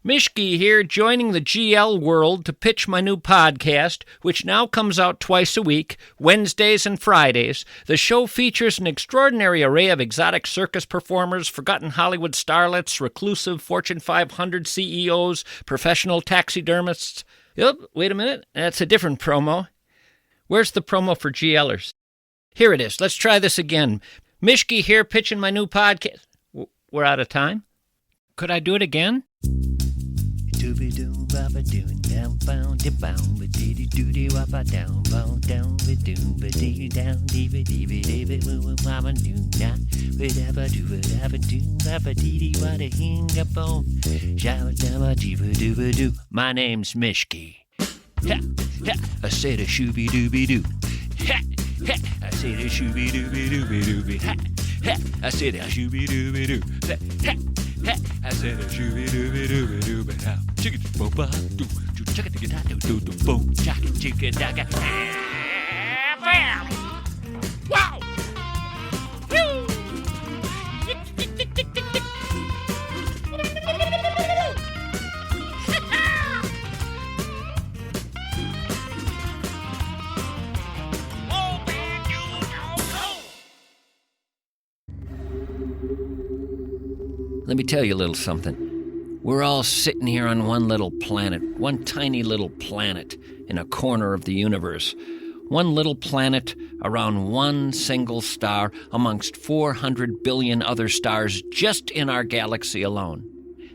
Mischke here, joining the GL world to pitch my new podcast, which now comes out twice a week, Wednesdays and Fridays. The show features an extraordinary array of exotic circus performers, forgotten Hollywood starlets, reclusive Fortune 500 CEOs, professional taxidermists. Wait a minute, that's a different promo. Where's the promo for GLers? Here it is. Let's try this again. Mischke here, pitching my new podcast. We're out of time? Could I do it again? My name's Mischke. I said a shooby-dooby-doo. I said a shooby-dooby-dooby-dooby. I said a shooby-dooby-doo. I said a shooby-dooby-dooby-doo. Chicka-boom-ba-doo. Chicka-dicka-da-doo-doo-doo-boom. Chicka-chicka-dicka. Bam! Wow! Let me tell you a little something. We're all sitting here on one little planet, one tiny little planet in a corner of the universe. One little planet around one single star amongst 400 billion other stars just in our galaxy alone.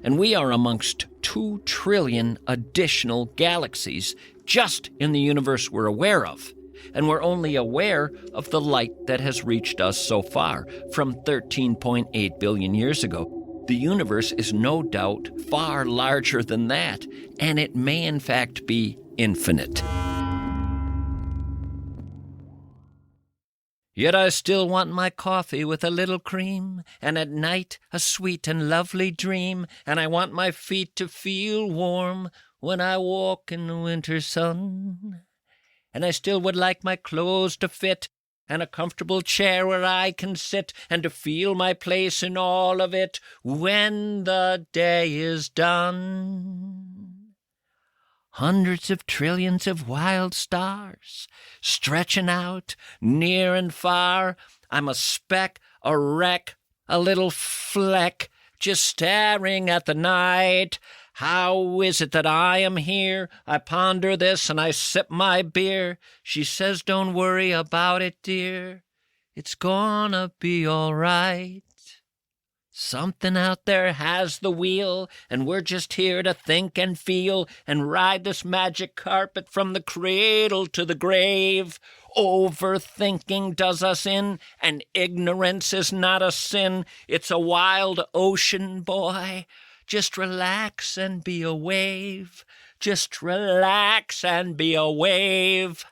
And we are amongst 2 trillion additional galaxies just in the universe we're aware of. And we're only aware of the light that has reached us so far from 13.8 billion years ago. The universe is no doubt far larger than that, and it may in fact be infinite. Yet I still want my coffee with a little cream, and at night a sweet and lovely dream, and I want my feet to feel warm when I walk in the winter sun. And I still would like my clothes to fit, and a comfortable chair where I can sit, and to feel my place in all of it when the day is done. Hundreds of trillions of wild stars, stretching out near and far. I'm a speck, a wreck, a little fleck, just staring at the night. How is it that I am here? I ponder this and I sip my beer. She says, don't worry about it, dear. It's gonna be all right. Something out there has the wheel, and we're just here to think and feel and ride this magic carpet from the cradle to the grave. Overthinking does us in, and ignorance is not a sin. It's a wild ocean, boy. Just relax and be a wave. Just relax and be a wave.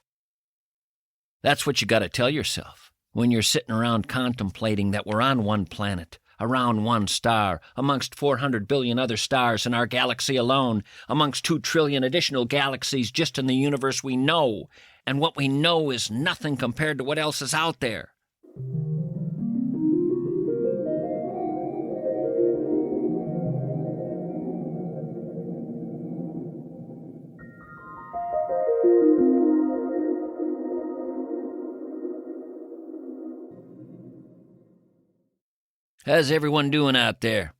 That's what you got to tell yourself when you're sitting around contemplating that we're on one planet, around one star, amongst 400 billion other stars in our galaxy alone, amongst 2 trillion additional galaxies just in the universe we know. And what we know is nothing compared to what else is out there. How's everyone doing out there?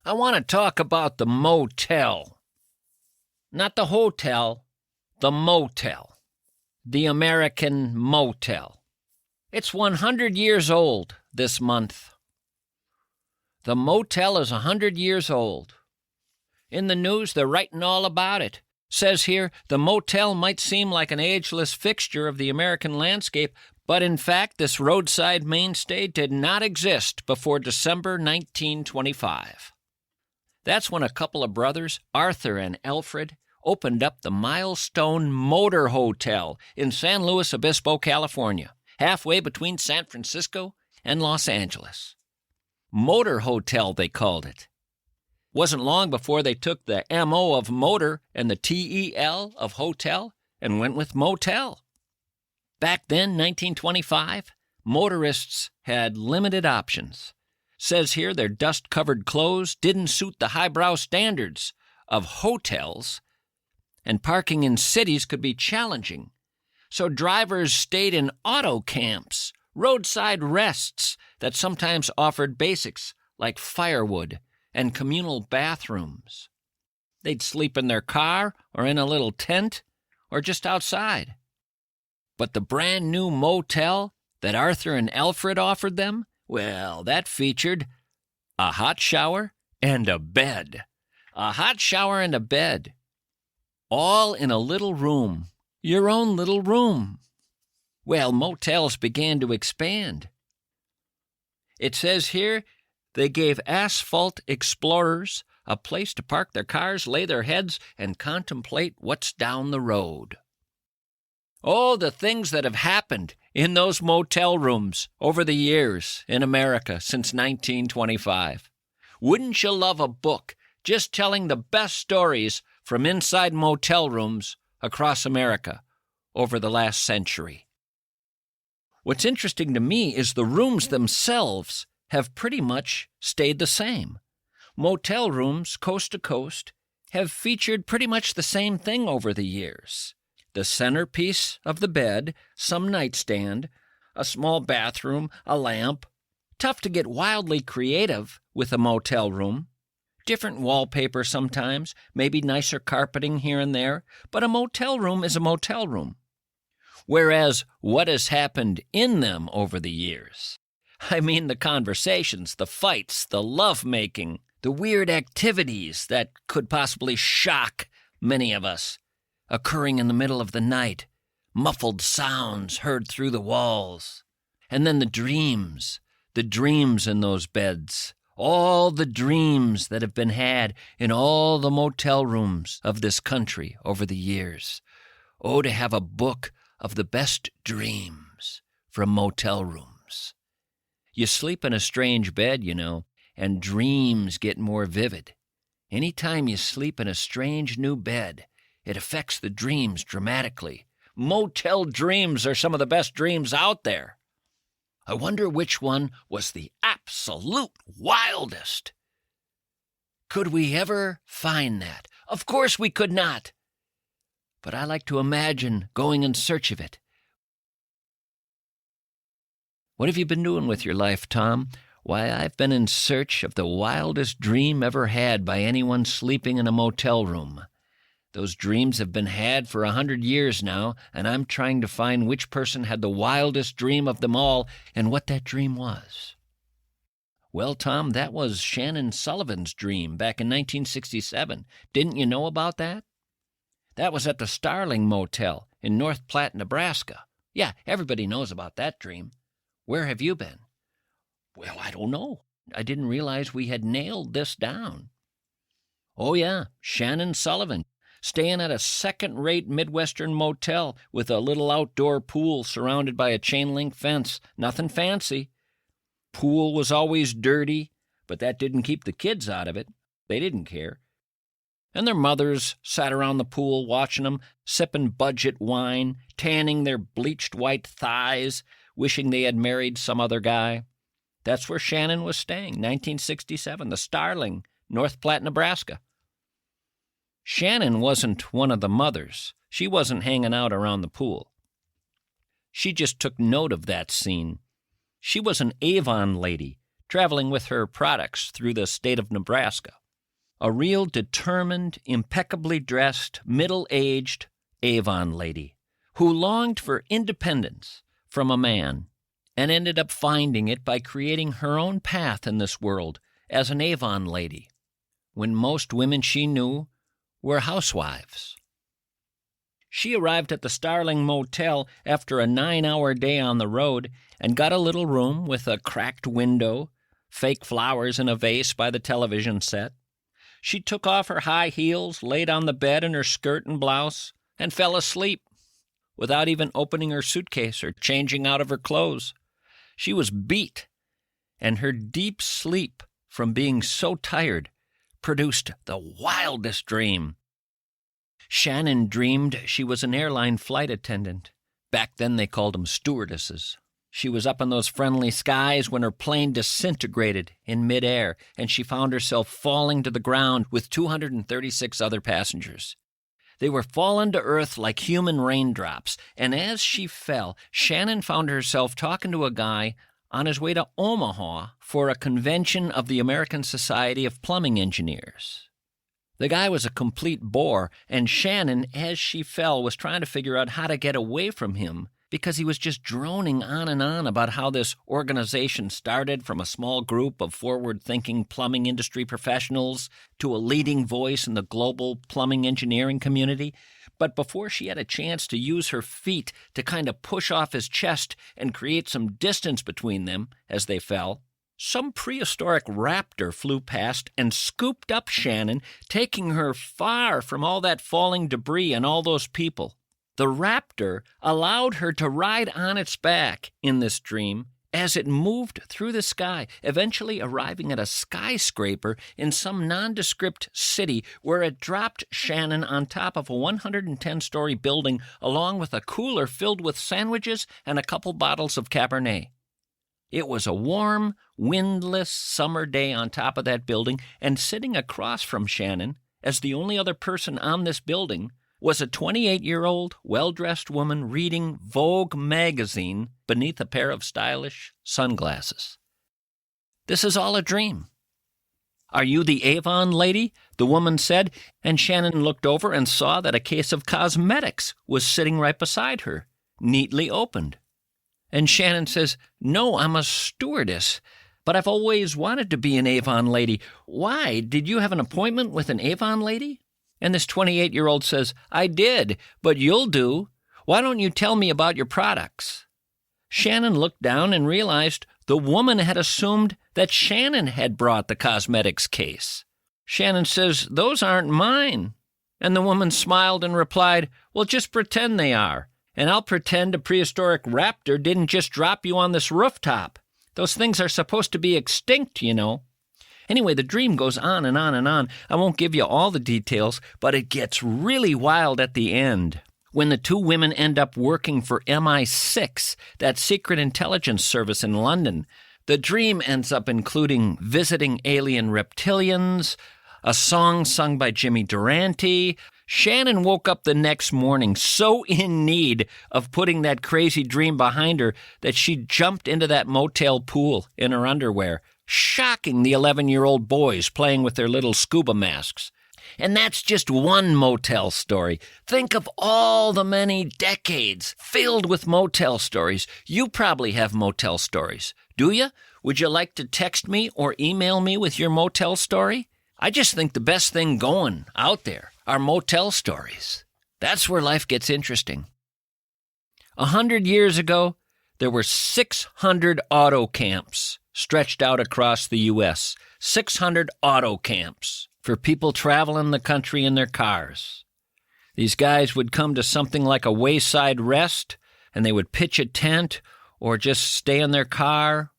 I want to talk about the motel. Not the hotel, the motel. The American motel. It's 100 years old this month. The motel is 100 years old. In the news, they're writing all about it. Says here, the motel might seem like an ageless fixture of the American landscape, but in fact, this roadside mainstay did not exist before December 1925. That's when a couple of brothers, Arthur and Alfred, opened up the Milestone Motor Hotel in San Luis Obispo, California, halfway between San Francisco and Los Angeles. Motor Hotel, they called it. Wasn't long before they took the M.O. of motor and the T.E.L. of hotel and went with motel. Back then, 1925, motorists had limited options. Says here their dust-covered clothes didn't suit the highbrow standards of hotels, and parking in cities could be challenging. So drivers stayed in auto camps, roadside rests that sometimes offered basics like firewood and communal bathrooms. They'd sleep in their car or in a little tent or just outside. But the brand new motel that Arthur and Alfred offered them, well, that featured a hot shower and a bed. A hot shower and a bed. All in a little room. Your own little room. Well, motels began to expand. It says here they gave asphalt explorers a place to park their cars, lay their heads, and contemplate what's down the road. Oh, the things that have happened in those motel rooms over the years in America since 1925. Wouldn't you love a book just telling the best stories from inside motel rooms across America over the last century? What's interesting to me is the rooms themselves have pretty much stayed the same. Motel rooms, coast to coast, have featured pretty much the same thing over the years. The centerpiece of the bed, some nightstand, a small bathroom, a lamp. Tough to get wildly creative with a motel room. Different wallpaper sometimes, maybe nicer carpeting here and there, but a motel room is a motel room. Whereas what has happened in them over the years, I mean the conversations, the fights, the love-making, the weird activities that could possibly shock many of us, occurring in the middle of the night, muffled sounds heard through the walls. And then the dreams in those beds, all the dreams that have been had in all the motel rooms of this country over the years. Oh, to have a book of the best dreams from motel rooms. You sleep in a strange bed, you know, and dreams get more vivid. Anytime you sleep in a strange new bed, it affects the dreams dramatically. Motel dreams are some of the best dreams out there. I wonder which one was the absolute wildest. Could we ever find that? Of course we could not. But I like to imagine going in search of it. What have you been doing with your life, Tom? Why, I've been in search of the wildest dream ever had by anyone sleeping in a motel room. Those dreams have been had for 100 years now, and I'm trying to find which person had the wildest dream of them all and what that dream was. Well, Tom, that was Shannon Sullivan's dream back in 1967. Didn't you know about that? That was at the Starling Motel in North Platte, Nebraska. Yeah, everybody knows about that dream. Where have you been? Well, I don't know. I didn't realize we had nailed this down. Oh, yeah, Shannon Sullivan, staying at a second-rate Midwestern motel with a little outdoor pool surrounded by a chain-link fence. Nothing fancy. Pool was always dirty, but that didn't keep the kids out of it. They didn't care. And their mothers sat around the pool watching them, sipping budget wine, tanning their bleached white thighs, wishing they had married some other guy. That's where Shannon was staying, 1967, the Starling, North Platte, Nebraska. Shannon wasn't one of the mothers. She wasn't hanging out around the pool. She just took note of that scene. She was an Avon lady, traveling with her products through the state of Nebraska. A real determined, impeccably dressed, middle-aged Avon lady who longed for independence from a man and ended up finding it by creating her own path in this world as an Avon lady, when most women she knew were housewives. She arrived at the Starling Motel after a 9-hour day on the road and got a little room with a cracked window, fake flowers in a vase by the television set. She took off her high heels, laid on the bed in her skirt and blouse, and fell asleep without even opening her suitcase or changing out of her clothes. She was beat, and her deep sleep from being so tired produced the wildest dream. Shannon dreamed she was an airline flight attendant. Back then they called them stewardesses. She was up in those friendly skies when her plane disintegrated in midair, and she found herself falling to the ground with 236 other passengers. They were fallen to earth like human raindrops, and as she fell, Shannon found herself talking to a guy on his way to Omaha for a convention of the American Society of Plumbing Engineers. The guy was a complete bore, and Shannon, as she fell, was trying to figure out how to get away from him because he was just droning on and on about how this organization started from a small group of forward-thinking plumbing industry professionals to a leading voice in the global plumbing engineering community. But before she had a chance to use her feet to kind of push off his chest and create some distance between them as they fell, some prehistoric raptor flew past and scooped up Shannon, taking her far from all that falling debris and all those people. The raptor allowed her to ride on its back in this dream as it moved through the sky, eventually arriving at a skyscraper in some nondescript city where it dropped Shannon on top of a 110-story building along with a cooler filled with sandwiches and a couple bottles of Cabernet. It was a warm, windless summer day on top of that building, and sitting across from Shannon, as the only other person on this building, was a 28-year-old, well-dressed woman reading Vogue magazine beneath a pair of stylish sunglasses. This is all a dream. Are you the Avon lady? The woman said, and Shannon looked over and saw that a case of cosmetics was sitting right beside her, neatly opened. And Shannon says, "No, I'm a stewardess, but I've always wanted to be an Avon lady. Why? Did you have an appointment with an Avon lady?" And this 28-year-old says, "I did, but you'll do. Why don't you tell me about your products?" Shannon looked down and realized the woman had assumed that Shannon had brought the cosmetics case. Shannon says, "Those aren't mine." And the woman smiled and replied, "Well, just pretend they are. And I'll pretend a prehistoric raptor didn't just drop you on this rooftop. Those things are supposed to be extinct, you know." Anyway, the dream goes on and on and on. I won't give you all the details, but it gets really wild at the end, when the two women end up working for MI6, that secret intelligence service in London. The dream ends up including visiting alien reptilians, a song sung by Jimmy Durante. Shannon woke up the next morning so in need of putting that crazy dream behind her that she jumped into that motel pool in her underwear, shocking the 11-year-old boys playing with their little scuba masks. And that's just one motel story. Think of all the many decades filled with motel stories. You probably have motel stories, do you? Would you like to text me or email me with your motel story? I just think the best thing going out there are motel stories. That's where life gets interesting. 100 years ago, there were 600 auto camps stretched out across the U.S. 600 auto camps for people traveling the country in their cars. These guys would come to something like a wayside rest, and they would pitch a tent or just stay in their car.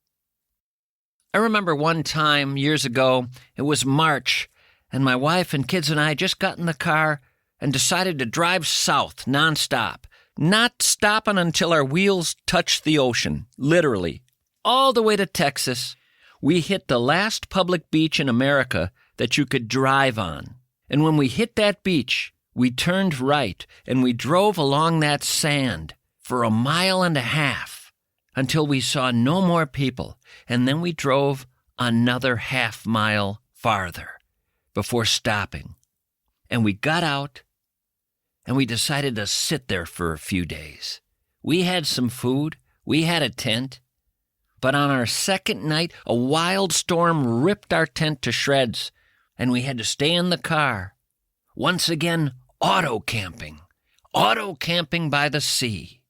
I remember one time years ago, it was March, and my wife and kids and I just got in the car and decided to drive south nonstop, not stopping until our wheels touched the ocean, literally. All the way to Texas. We hit the last public beach in America that you could drive on. And when we hit that beach, we turned right and we drove along that sand for 1.5 miles until we saw no more people. And then we drove another 0.5 mile farther before stopping. And we got out and we decided to sit there for a few days. We had some food. We had a tent. But on our second night, a wild storm ripped our tent to shreds, and we had to stay in the car. Once again, auto camping by the sea.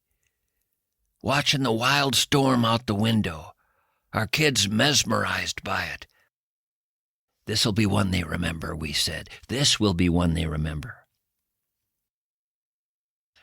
Watching the wild storm out the window, our kids mesmerized by it. "This'll be one they remember," we said. "This will be one they remember."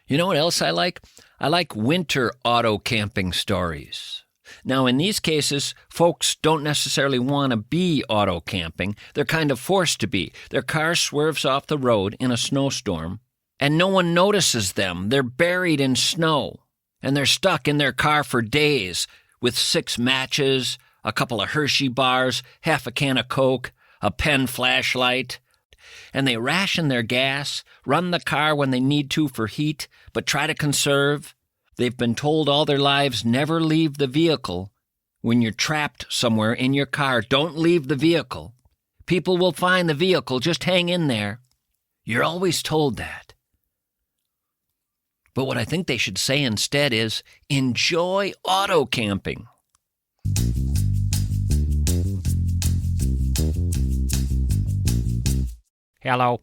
You know what else I like? I like winter auto camping stories. Now, in these cases, folks don't necessarily want to be auto camping. They're kind of forced to be. Their car swerves off the road in a snowstorm, and no one notices them. They're buried in snow. And they're stuck in their car for days with 6 matches, a couple of Hershey bars, half a can of Coke, a pen flashlight. And they ration their gas, run the car when they need to for heat, but try to conserve. They've been told all their lives never leave the vehicle. When you're trapped somewhere in your car, don't leave the vehicle. People will find the vehicle, just hang in there. You're always told that. But what I think they should say instead is, enjoy auto camping. Hello,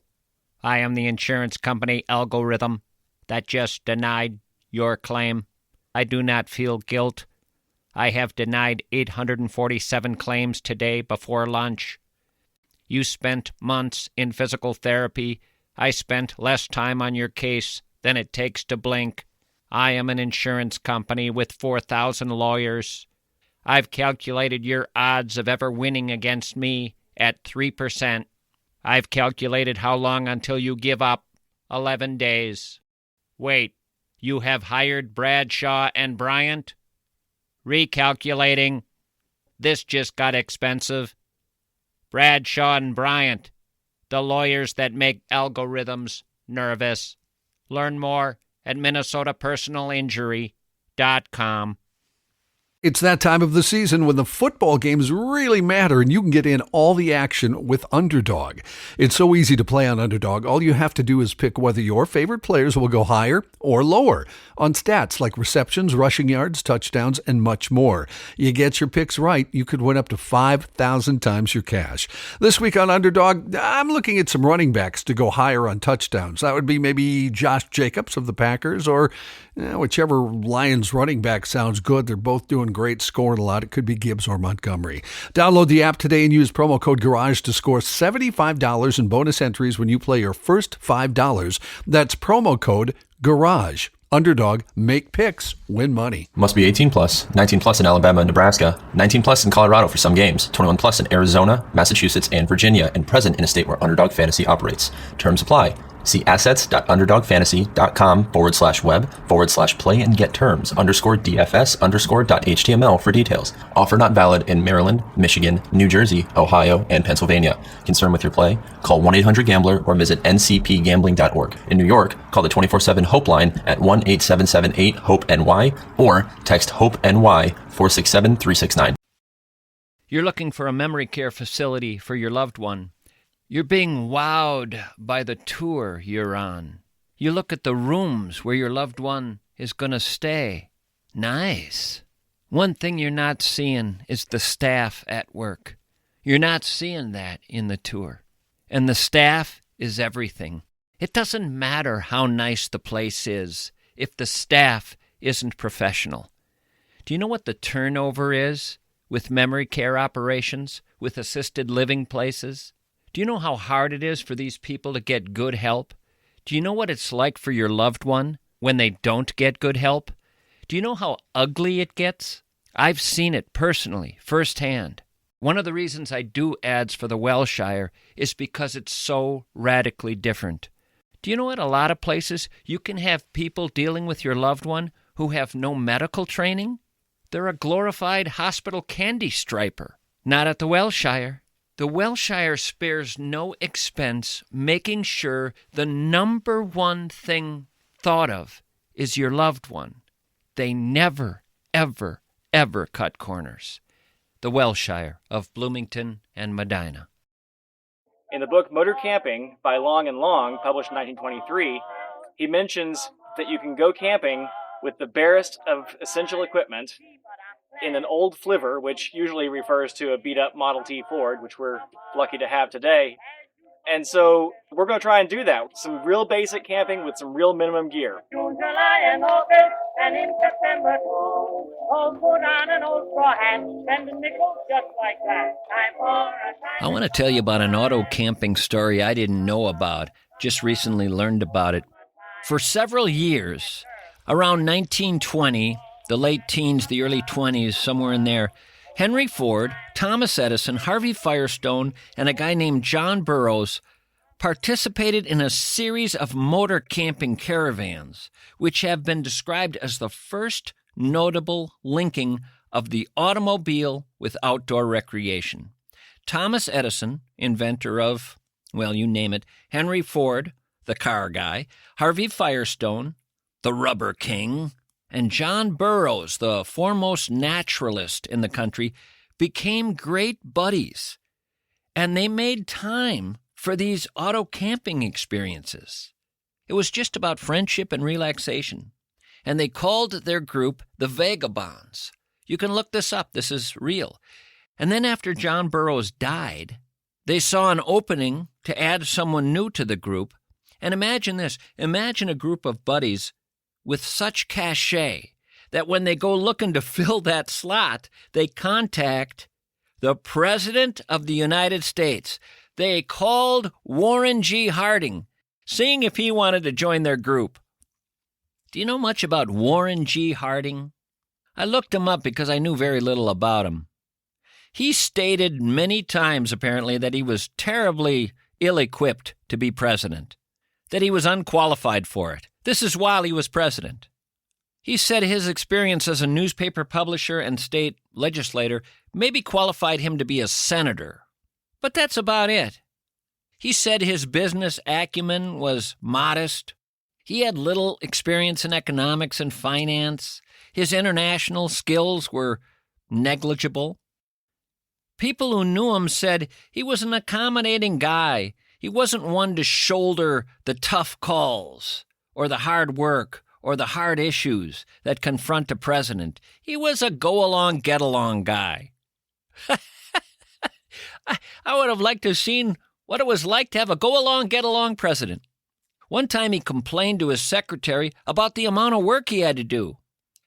I am the insurance company algorithm that just denied your claim. I do not feel guilt. I have denied 847 claims today before lunch. You spent months in physical therapy. I spent less time on your case than it takes to blink. I am an insurance company with 4,000 lawyers. I've calculated your odds of ever winning against me at 3%. I've calculated how long until you give up. 11 days. Wait, you have hired Bradshaw and Bryant? Recalculating. This just got expensive. Bradshaw and Bryant, the lawyers that make algorithms nervous. Learn more at minnesotapersonalinjury.com. It's that time of the season when the football games really matter, and you can get in all the action with Underdog. It's so easy to play on Underdog. All you have to do is pick whether your favorite players will go higher or lower on stats like receptions, rushing yards, touchdowns, and much more. You get your picks right, you could win up to 5,000 times your cash. This week on Underdog, I'm looking at some running backs to go higher on touchdowns. That would be maybe Josh Jacobs of the Packers or whichever Lions running back sounds good. They're both doing great, scoring a lot. It could be Gibbs or Montgomery. Download the app today and use promo code GARAGE to score $75 in bonus entries when you play your first $5. That's promo code GARAGE. Underdog, make picks, win money. Must be 18 plus, 19 plus in Alabama and Nebraska, 19 plus in Colorado for some games, 21 plus in Arizona, Massachusetts, and Virginia, and present in a state where Underdog Fantasy operates. Terms apply. See assets.underdogfantasy.com/web/play and get terms _DFS_.html for details. Offer not valid in Maryland, Michigan, New Jersey, Ohio, and Pennsylvania. Concerned with your play? Call 1-800-GAMBLER or visit ncpgambling.org. In New York, call the 24/7 Hope line at 1-8778-HOPE-NY or text HOPE-NY 467-369. You're looking for a memory care facility for your loved one. You're being wowed by the tour you're on. You look at the rooms where your loved one is going to stay. Nice. One thing you're not seeing is the staff at work. You're not seeing that in the tour. And the staff is everything. It doesn't matter how nice the place is if the staff isn't professional. Do you know what the turnover is with memory care operations, with assisted living places? Do you know how hard it is for these people to get good help? Do you know what it's like for your loved one when they don't get good help? Do you know how ugly it gets? I've seen it personally, firsthand. One of the reasons I do ads for the Welshire is because it's so radically different. Do you know at a lot of places you can have people dealing with your loved one who have no medical training? They're a glorified hospital candy striper. Not at the Welshire. The Welshire spares no expense making sure the number one thing thought of is your loved one. They never, ever, ever cut corners. The Welshire of Bloomington and Medina. In the book Motor Camping by Long and Long, published in 1923, he mentions that you can go camping with the barest of essential equipment in an old flivver, which usually refers to a beat-up Model T Ford, which we're lucky to have today. And so we're going to try and do that. Some real basic camping with some real minimum gear. June, July, and August, and in September too. Old put on an old straw hat, spend a nickel just like that. Time for a time. I want to tell you about an auto camping story I didn't know about. Just recently learned about it. For several years, around 1920, the late teens, the early 20s, somewhere in there, Henry Ford, Thomas Edison, Harvey Firestone, and a guy named John Burroughs participated in a series of motor camping caravans, which have been described as the first notable linking of the automobile with outdoor recreation. Thomas Edison, inventor of, well, you name it, Henry Ford, the car guy, Harvey Firestone, the rubber king, and John Burroughs, the foremost naturalist in the country, became great buddies, and they made time for these auto camping experiences. It was just about friendship and relaxation, and they called their group the Vagabonds. You can look this up. This is real. And then after John Burroughs died, they saw an opening to add someone new to the group. And imagine this. Imagine a group of buddies with such cachet that when they go looking to fill that slot, they contact the President of the United States. They called Warren G. Harding, seeing if he wanted to join their group. Do you know much about Warren G. Harding? I looked him up because I knew very little about him. He stated many times, apparently, that he was terribly ill-equipped to be president, that he was unqualified for it. This is while he was president. He said his experience as a newspaper publisher and state legislator maybe qualified him to be a senator, but that's about it. He said his business acumen was modest. He had little experience in economics and finance. His international skills were negligible. People who knew him said he was an accommodating guy. He wasn't one to shoulder the tough calls or the hard work or the hard issues that confront a president. He was a go-along, get-along guy. I would have liked to have seen what it was like to have a go-along, get-along president. One time he complained to his secretary about the amount of work he had to do.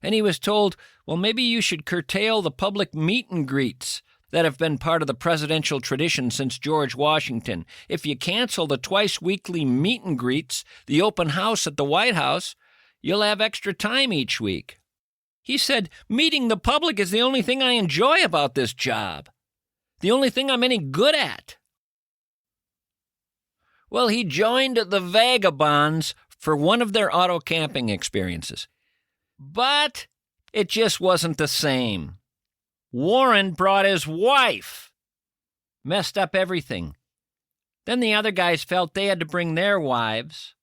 And he was told, well, maybe you should curtail the public meet and greets that have been part of the presidential tradition since George Washington. If you cancel the twice-weekly meet and greets, the open house at the White House, you'll have extra time each week. He said, meeting the public is the only thing I enjoy about this job, the only thing I'm any good at. Well, he joined the Vagabonds for one of their auto camping experiences. But it just wasn't the same. Warren brought his wife. Messed up everything. Then the other guys felt they had to bring their wives.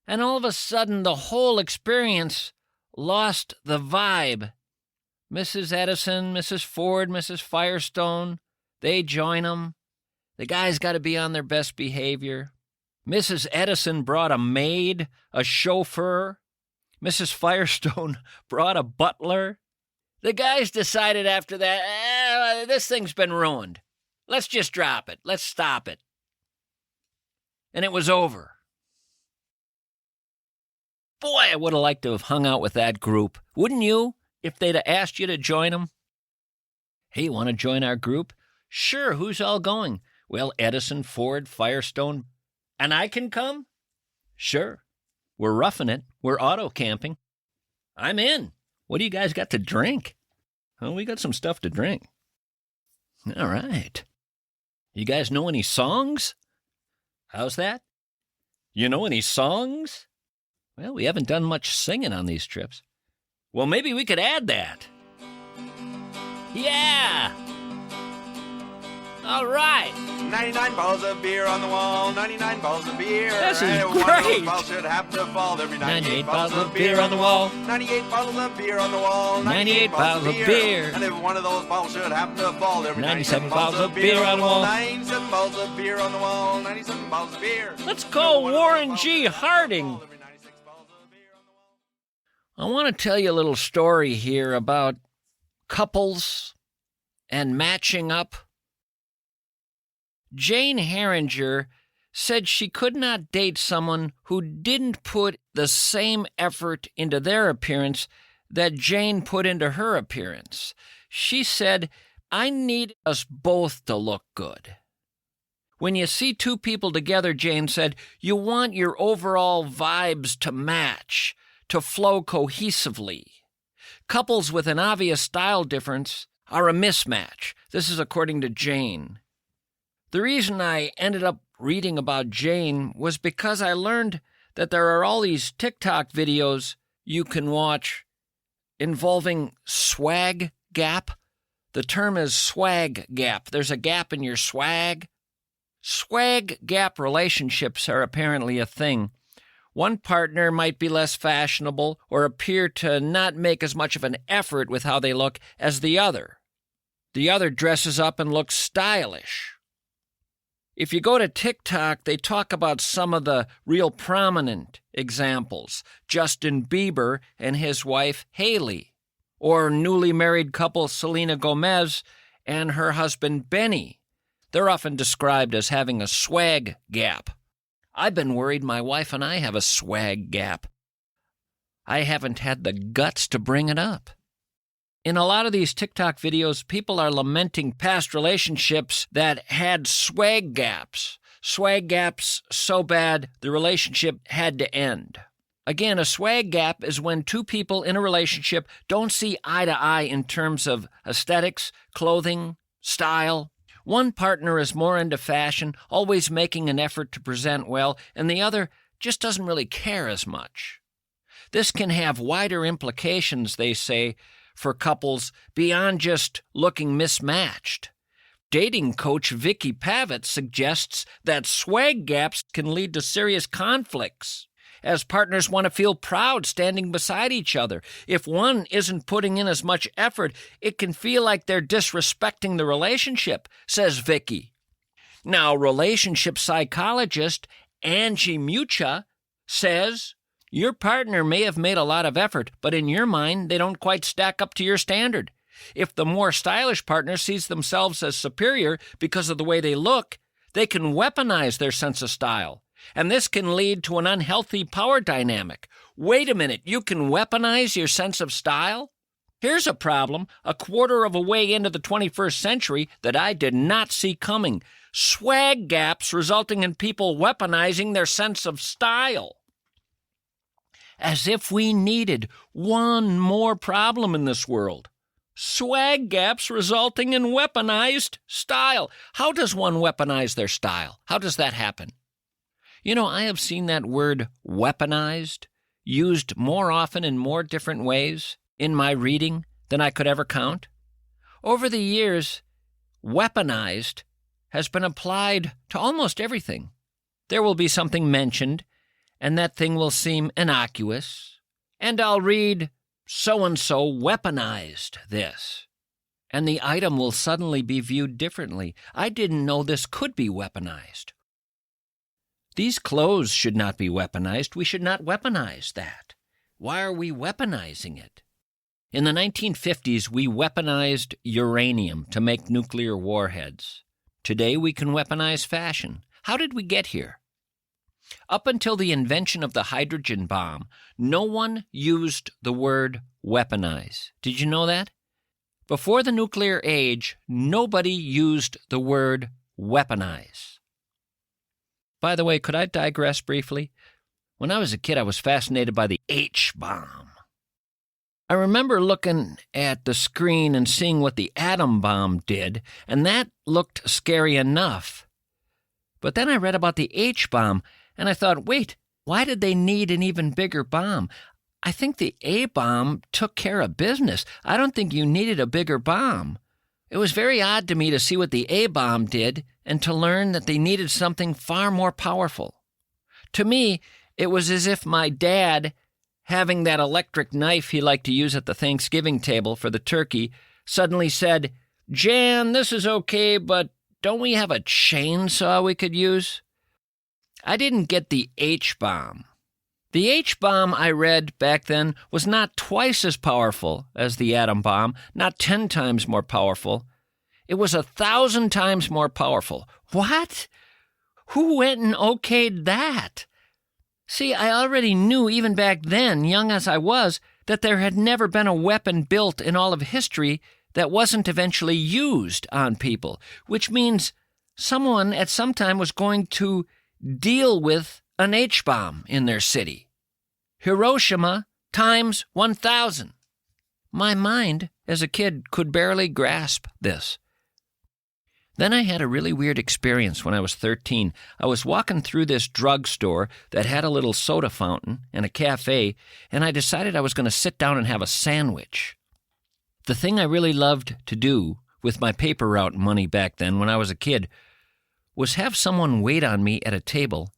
And all of a sudden, the whole experience lost the vibe. Mrs. Edison, Mrs. Ford, Mrs. Firestone, they join them. The guys got to be on their best behavior. Mrs. Edison brought a maid, a chauffeur. Mrs. Firestone brought a butler. The guys decided after that, this thing's been ruined. Let's just drop it. Let's stop it. And it was over. Boy, I would have liked to have hung out with that group. Wouldn't you, if they'd have asked you to join them? Hey, want to join our group? Sure, who's all going? Well, Edison, Ford, Firestone. And I can come? Sure. We're roughing it. We're auto camping. I'm in. What do you guys got to drink? Oh, we got some stuff to drink. All right. You guys know any songs? How's that? You know any songs? Well, we haven't done much singing on these trips. Well, maybe we could add that. Yeah! All right. 99 bottles of beer on the wall, 99 bottles of beer. This is and great. One of those bottles should happen to fall. There'll be 98 bottles of beer on the wall. 98 bottles of beer on the wall. 98 bottles of beer. And if one of those bottles should happen to fall, there'll be 97 bottles of beer on the wall. 97 bottles of beer on the wall. 97 bottles of beer. Let's call Warren G. Harding. I want to tell you a little story here about couples and matching up. Jane Herringer said she could not date someone who didn't put the same effort into their appearance that Jane put into her appearance. She said, I need us both to look good. When you see two people together, Jane said, you want your overall vibes to match, to flow cohesively. Couples with an obvious style difference are a mismatch. This is according to Jane. The reason I ended up reading about Jane was because I learned that there are all these TikTok videos you can watch involving swag gap. The term is swag gap. There's a gap in your swag. Swag gap relationships are apparently a thing. One partner might be less fashionable or appear to not make as much of an effort with how they look as the other. The other dresses up and looks stylish. If you go to TikTok, they talk about some of the real prominent examples. Justin Bieber and his wife, Hailey. Or newly married couple Selena Gomez and her husband, Benny. They're often described as having a swag gap. I've been worried my wife and I have a swag gap. I haven't had the guts to bring it up. In a lot of these TikTok videos, people are lamenting past relationships that had swag gaps. Swag gaps so bad the relationship had to end. Again, a swag gap is when two people in a relationship don't see eye to eye in terms of aesthetics, clothing, style. One partner is more into fashion, always making an effort to present well, and the other just doesn't really care as much. This can have wider implications, they say, for couples beyond just looking mismatched. Dating coach Vicky Pavitt suggests that swag gaps can lead to serious conflicts, as partners want to feel proud standing beside each other. If one isn't putting in as much effort, it can feel like they're disrespecting the relationship, says Vicky. Now, relationship psychologist Angie Mucha says, your partner may have made a lot of effort, but in your mind, they don't quite stack up to your standard. If the more stylish partner sees themselves as superior because of the way they look, they can weaponize their sense of style. And this can lead to an unhealthy power dynamic. Wait a minute, you can weaponize your sense of style? Here's a problem, a quarter of a way into the 21st century that I did not see coming. Swag gaps resulting in people weaponizing their sense of style. As if we needed one more problem in this world. Swag gaps resulting in weaponized style. How does one weaponize their style? How does that happen? You know, I have seen that word weaponized used more often in more different ways in my reading than I could ever count. Over the years, weaponized has been applied to almost everything. There will be something mentioned, and that thing will seem innocuous, and I'll read, so-and-so weaponized this, and the item will suddenly be viewed differently. I didn't know this could be weaponized. These clothes should not be weaponized. We should not weaponize that. Why are we weaponizing it? In the 1950s, we weaponized uranium to make nuclear warheads. Today, we can weaponize fashion. How did we get here? Up until the invention of the hydrogen bomb, no one used the word weaponize. Did you know that? Before the nuclear age, nobody used the word weaponize. By the way, could I digress briefly? When I was a kid, I was fascinated by the H-bomb. I remember looking at the screen and seeing what the atom bomb did, and that looked scary enough. But then I read about the H-bomb, and I thought, wait, why did they need an even bigger bomb? I think the A-bomb took care of business. I don't think you needed a bigger bomb. It was very odd to me to see what the A-bomb did and to learn that they needed something far more powerful. To me, it was as if my dad, having that electric knife he liked to use at the Thanksgiving table for the turkey, suddenly said, Jan, this is okay, but don't we have a chainsaw we could use? I didn't get the H-bomb. The H-bomb I read back then was not twice as powerful as the atom bomb, not 10 times more powerful. It was 1,000 times more powerful. What? Who went and okayed that? See, I already knew even back then, young as I was, that there had never been a weapon built in all of history that wasn't eventually used on people, which means someone at some time was going to deal with an H-bomb in their city. Hiroshima times 1,000. My mind, as a kid, could barely grasp this. Then I had a really weird experience when I was 13. I was walking through this drugstore that had a little soda fountain and a cafe, and I decided I was going to sit down and have a sandwich. The thing I really loved to do with my paper route money back then when I was a kid was have someone wait on me at a table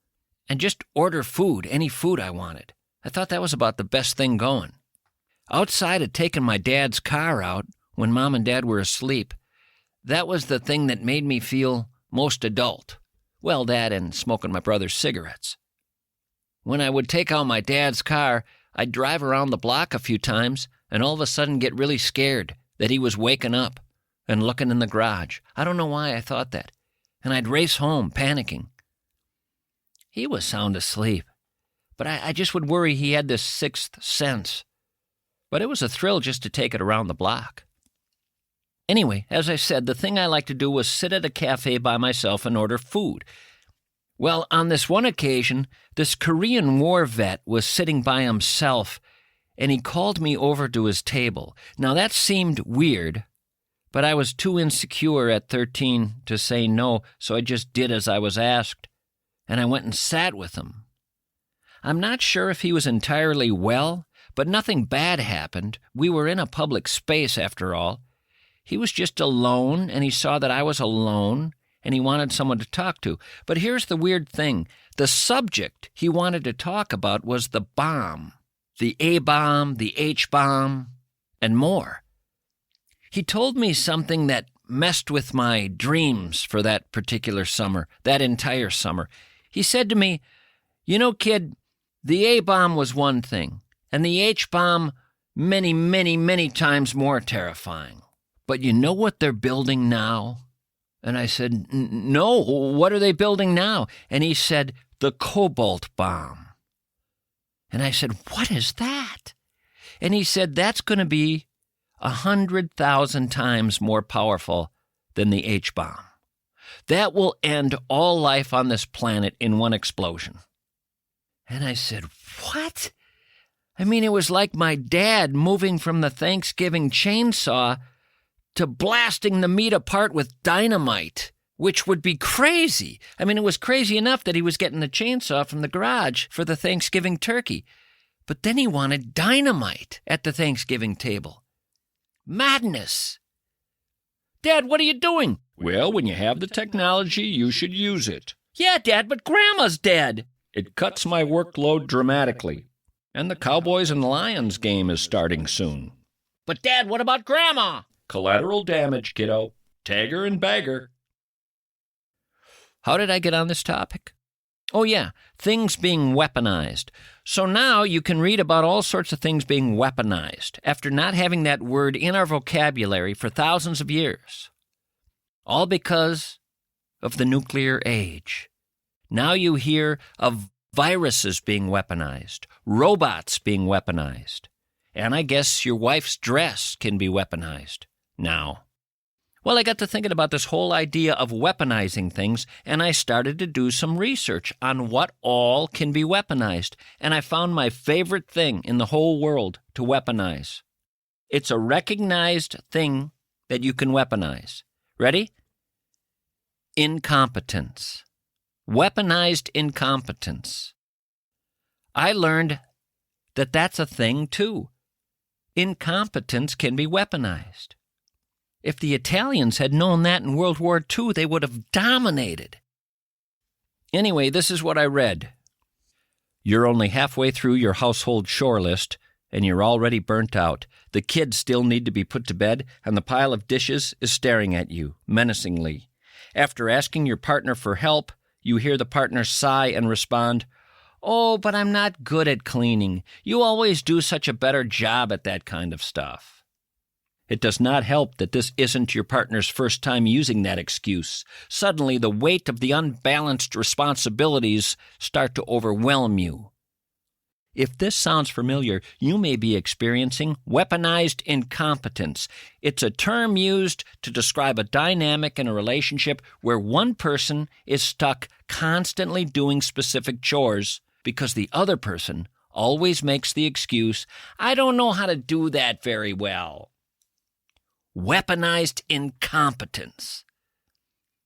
and just order food, any food I wanted. I thought that was about the best thing going. Outside of taking my dad's car out when Mom and Dad were asleep, that was the thing that made me feel most adult. Well, that and smoking my brother's cigarettes. When I would take out my dad's car, I'd drive around the block a few times and all of a sudden get really scared that he was waking up and looking in the garage. I don't know why I thought that. And I'd race home, panicking. He was sound asleep, but I just would worry he had this sixth sense. But it was a thrill just to take it around the block. Anyway, as I said, the thing I liked to do was sit at a cafe by myself and order food. Well, on this one occasion, this Korean War vet was sitting by himself, and he called me over to his table. Now, that seemed weird, but I was too insecure at 13 to say no, so I just did as I was asked, and I went and sat with him. I'm not sure if he was entirely well, but nothing bad happened. We were in a public space, after all. He was just alone, and he saw that I was alone, and he wanted someone to talk to. But here's the weird thing. The subject he wanted to talk about was the bomb, the A-bomb, the H-bomb, and more. He told me something that messed with my dreams for that particular summer, that entire summer. He said to me, "You know, kid, the A-bomb was one thing, and the H-bomb many, many, many times more terrifying. But you know what they're building now?" And I said, "No, what are they building now?" And he said, "The cobalt bomb." And I said, "What is that?" And he said, "That's going to be 100,000 times more powerful than the H-bomb. That will end all life on this planet in one explosion." And I said, "What?" I mean, it was like my dad moving from the Thanksgiving chainsaw to blasting the meat apart with dynamite, which would be crazy. I mean, it was crazy enough that he was getting the chainsaw from the garage for the Thanksgiving turkey. But then he wanted dynamite at the Thanksgiving table. Madness. "Dad, what are you doing?" "Well, when you have the technology, you should use it." "Yeah, Dad, but Grandma's dead." "It cuts my workload dramatically. And the Cowboys and Lions game is starting soon." "But Dad, what about Grandma?" "Collateral damage, kiddo. Tag her and bag her." How did I get on this topic? Oh, yeah, things being weaponized. So now you can read about all sorts of things being weaponized after not having that word in our vocabulary for thousands of years. All because of the nuclear age. Now you hear of viruses being weaponized, robots being weaponized, and I guess your wife's dress can be weaponized now. Well, I got to thinking about this whole idea of weaponizing things, and I started to do some research on what all can be weaponized, and I found my favorite thing in the whole world to weaponize. It's a recognized thing that you can weaponize. Ready? Incompetence. Weaponized incompetence. I learned that that's a thing, too. Incompetence can be weaponized. If the Italians had known that in World War II, they would have dominated. Anyway, this is what I read. You're only halfway through your household chore list, and you're already burnt out. The kids still need to be put to bed, and the pile of dishes is staring at you, menacingly. After asking your partner for help, you hear the partner sigh and respond, "Oh, but I'm not good at cleaning. You always do such a better job at that kind of stuff." It does not help that this isn't your partner's first time using that excuse. Suddenly, the weight of the unbalanced responsibilities start to overwhelm you. If this sounds familiar, you may be experiencing weaponized incompetence. It's a term used to describe a dynamic in a relationship where one person is stuck constantly doing specific chores because the other person always makes the excuse, "I don't know how to do that very well." Weaponized incompetence.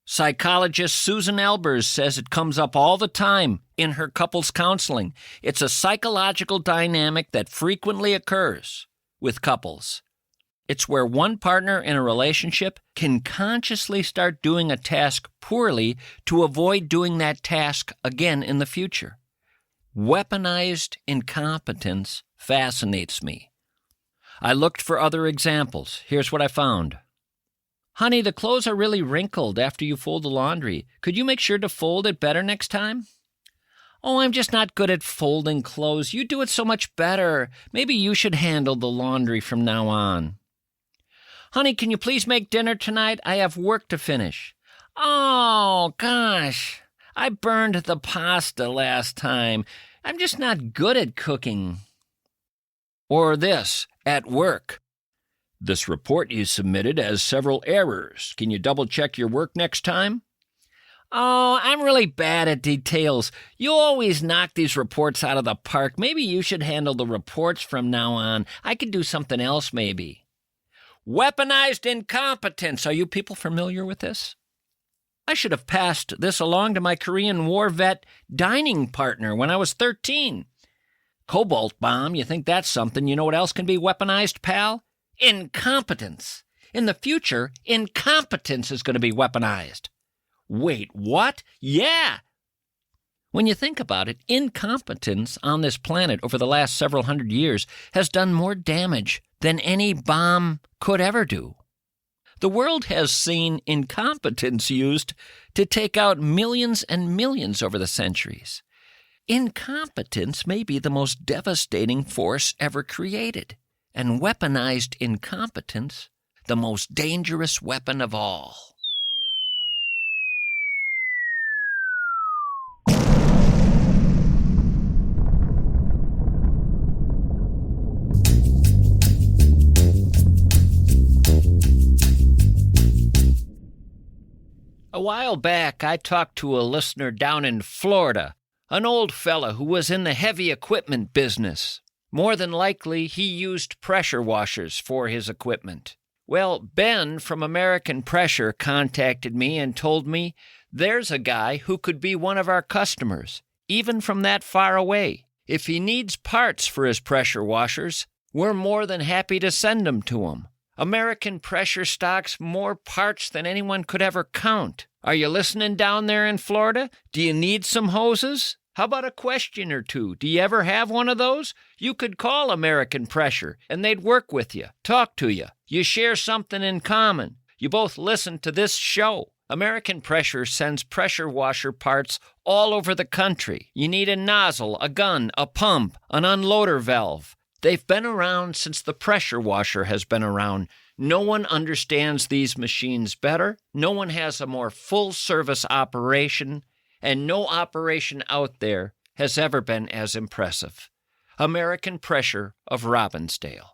Psychologist Susan Elbers says it comes up all the time in her couples counseling. It's a psychological dynamic that frequently occurs with couples. It's where one partner in a relationship can consciously start doing a task poorly to avoid doing that task again in the future. Weaponized incompetence fascinates me. I looked for other examples. Here's what I found. Honey, the clothes are really wrinkled after you fold the laundry. Could you make sure to fold it better next time? Oh, I'm just not good at folding clothes. You do it so much better. Maybe you should handle the laundry from now on. Honey, can you please make dinner tonight? I have work to finish. Oh, gosh. I burned the pasta last time. I'm just not good at cooking. Or this, at work. This report you submitted has several errors. Can you double-check your work next time? Oh, I'm really bad at details. You always knock these reports out of the park. Maybe you should handle the reports from now on. I could do something else, maybe. Weaponized incompetence. Are you people familiar with this? I should have passed this along to my Korean War vet dining partner when I was 13. Cobalt bomb, you think that's something. You know what else can be weaponized, pal? Incompetence. In the future, incompetence is going to be weaponized. Wait, what? Yeah! When you think about it, incompetence on this planet over the last several hundred years has done more damage than any bomb could ever do. The world has seen incompetence used to take out millions and millions over the centuries. Incompetence may be the most devastating force ever created, and weaponized incompetence, the most dangerous weapon of all. A while back, I talked to a listener down in Florida, an old fella who was in the heavy equipment business. More than likely, he used pressure washers for his equipment. Well, Ben from American Pressure contacted me and told me there's a guy who could be one of our customers, even from that far away. If he needs parts for his pressure washers, we're more than happy to send them to him. American Pressure stocks more parts than anyone could ever count. Are you listening down there in Florida? Do you need some hoses? How about a question or two? Do you ever have one of those? You could call American Pressure, and they'd work with you, talk to you. You share something in common. You both listen to this show. American Pressure sends pressure washer parts all over the country. You need a nozzle, a gun, a pump, an unloader valve. They've been around since the pressure washer has been around. No one understands these machines better. No one has a more full-service operation, and no operation out there has ever been as impressive. American Pressure of Robbinsdale.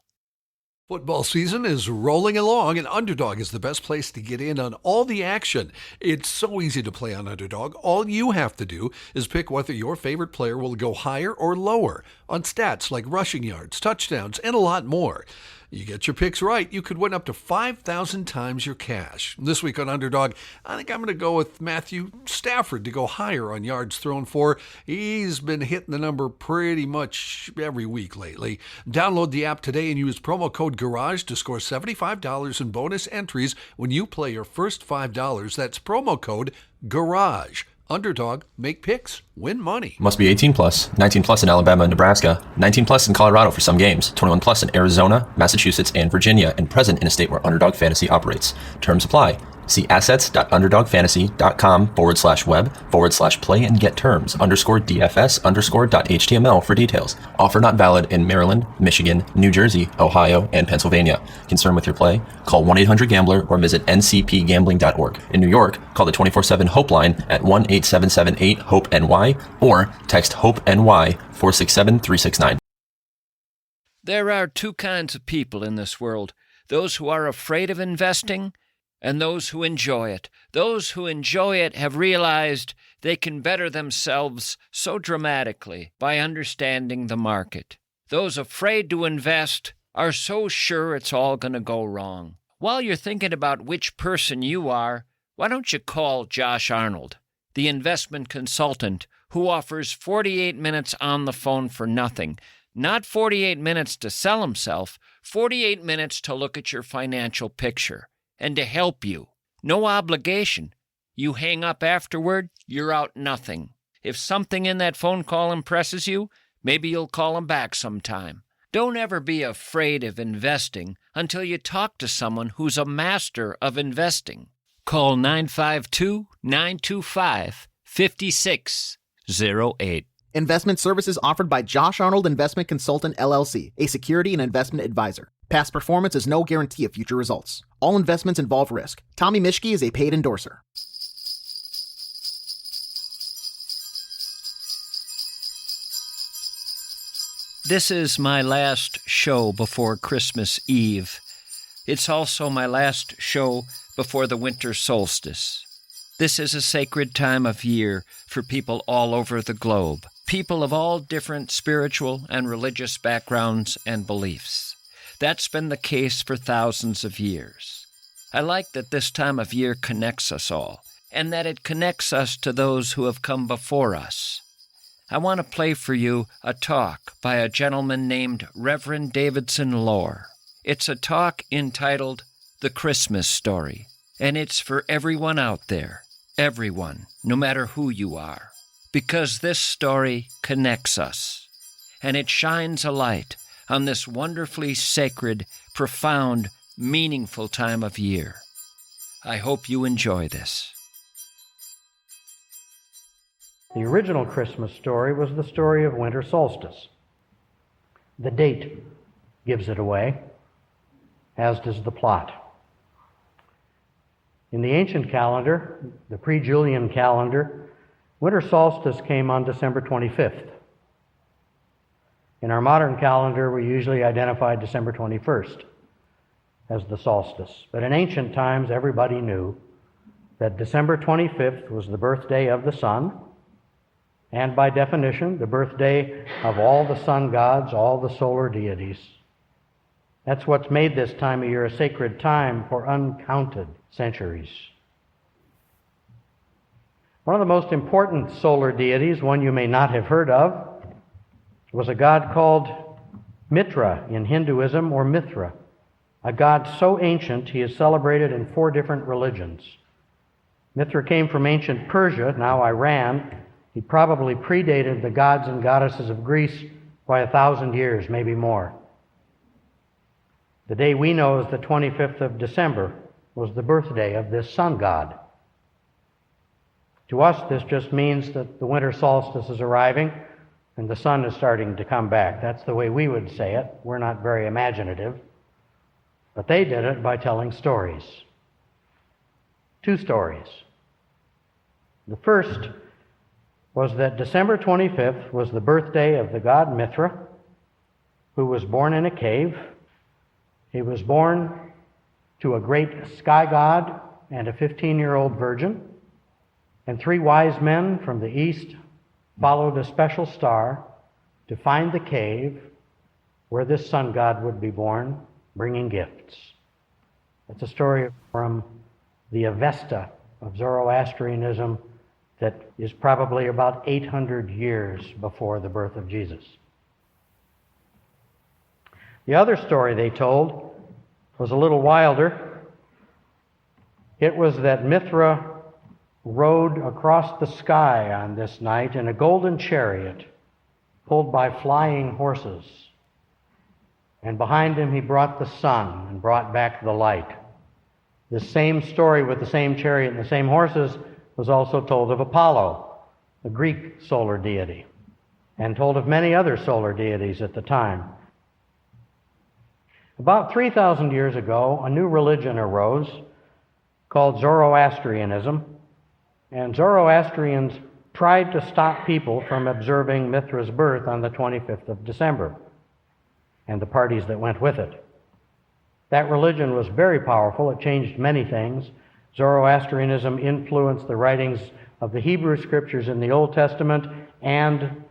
Football season is rolling along, and Underdog is the best place to get in on all the action. It's so easy to play on Underdog. All you have to do is pick whether your favorite player will go higher or lower on stats like rushing yards, touchdowns, and a lot more. You get your picks right, you could win up to 5,000 times your cash. This week on Underdog, I think I'm going to go with Matthew Stafford to go higher on yards thrown for. He's been hitting the number pretty much every week lately. Download the app today and use promo code GARAGE to score $75 in bonus entries when you play your first $5. That's promo code GARAGE. Underdog, make picks, win money. Must be 18 plus, 19 plus in Alabama and Nebraska, 19 plus in Colorado for some games, 21 plus in Arizona, Massachusetts, and Virginia, and present in a state where Underdog Fantasy operates. Terms apply. See assets.underdogfantasy.com/web/play and get terms _DFS_.html for details. Offer not valid in Maryland, Michigan, New Jersey, Ohio, and Pennsylvania. Concerned with your play? Call 1-800-GAMBLER or visit ncpgambling.org. In New York, call the 24/7 Hope line at 1-8778-HOPE-NY or text HOPE-NY 467-369. There are two kinds of people in this world, those who are afraid of investing and those who enjoy it. Those who enjoy it have realized they can better themselves so dramatically by understanding the market. Those afraid to invest are so sure it's all going to go wrong. While you're thinking about which person you are, Why don't you call Josh Arnold, the investment consultant who offers 48 minutes on the phone for nothing? Not 48 minutes to sell himself, 48 minutes to look at your financial picture and to help you. No obligation. You hang up afterward, you're out nothing. If something in that phone call impresses you, maybe you'll call him back sometime. Don't ever be afraid of investing until you talk to someone who's a master of investing. Call 952-925-5608. Investment services offered by Josh Arnold Investment Consultant, LLC, a security and investment advisor. Past performance is no guarantee of future results. All investments involve risk. Tommy Mischke is a paid endorser. This is my last show before Christmas Eve. It's also my last show before the winter solstice. This is a sacred time of year for people all over the globe, people of all different spiritual and religious backgrounds and beliefs. That's been the case for thousands of years. I like that this time of year connects us all, and that it connects us to those who have come before us. I want to play for you a talk by a gentleman named Reverend Davidson Lohr. It's a talk entitled The Christmas Story, and it's for everyone out there, everyone, no matter who you are, because this story connects us, and it shines a light on this wonderfully sacred, profound, meaningful time of year. I hope you enjoy this. The original Christmas story was the story of winter solstice. The date gives it away, as does the plot. In the ancient calendar, the pre-Julian calendar, winter solstice came on December 25th. In our modern calendar, we usually identify December 21st as the solstice. But in ancient times, everybody knew that December 25th was the birthday of the sun, and by definition, the birthday of all the sun gods, all the solar deities. That's what's made this time of year a sacred time for uncounted centuries. One of the most important solar deities, one you may not have heard of, was a god called Mitra in Hinduism, or Mithra, a god so ancient he is celebrated in 4 different religions. Mithra came from ancient Persia, now Iran. He probably predated the gods and goddesses of Greece by 1,000 years, maybe more. The day we know as the 25th of December was the birthday of this sun god. To us, this just means that the winter solstice is arriving and the sun is starting to come back. That's the way we would say it. We're not very imaginative. But they did it by telling stories. 2 stories. The first was that December 25th was the birthday of the god Mithra, who was born in a cave. He was born to a great sky god and a 15-year-old virgin, and 3 wise men from the east followed a special star to find the cave where this sun god would be born, bringing gifts. It's a story from the Avesta of Zoroastrianism that is probably about 800 years before the birth of Jesus. The other story they told was a little wilder. It was that Mithra rode across the sky on this night in a golden chariot pulled by flying horses. And behind him he brought the sun and brought back the light. This same story with the same chariot and the same horses was also told of Apollo, the Greek solar deity, and told of many other solar deities at the time. About 3,000 years ago, a new religion arose called Zoroastrianism, and Zoroastrians tried to stop people from observing Mithra's birth on the 25th of December, and the parties that went with it. That religion was very powerful. It changed many things. Zoroastrianism influenced the writings of the Hebrew scriptures in the Old Testament and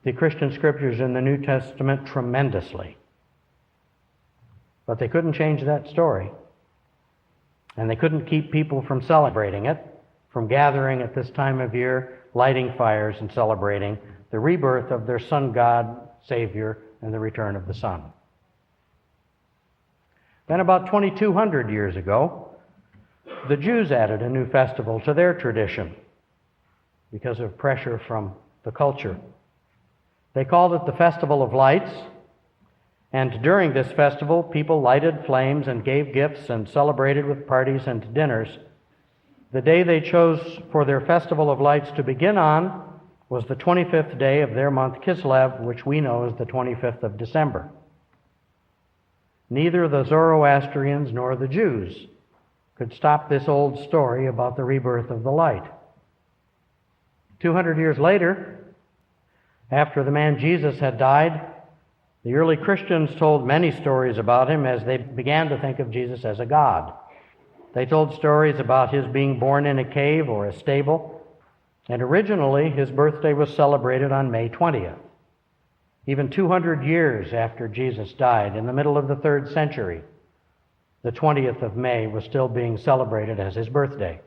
the Christian scriptures in the New Testament tremendously. But they couldn't change that story. And they couldn't keep people from celebrating it, from gathering at this time of year, lighting fires and celebrating the rebirth of their sun god, Savior, and the return of the sun. Then about 2,200 years ago, the Jews added a new festival to their tradition because of pressure from the culture. They called it the Festival of Lights, and during this festival, people lighted flames and gave gifts and celebrated with parties and dinners. The day they chose for their Festival of Lights to begin on was the 25th day of their month Kislev, which we know as the 25th of December. Neither the Zoroastrians nor the Jews could stop this old story about the rebirth of the light. 200 years later, after the man Jesus had died, the early Christians told many stories about him as they began to think of Jesus as a god. They told stories about his being born in a cave or a stable, and originally his birthday was celebrated on May 20th. Even 200 years after Jesus died, in the middle of the 3rd century, the 20th of May was still being celebrated as his birthday.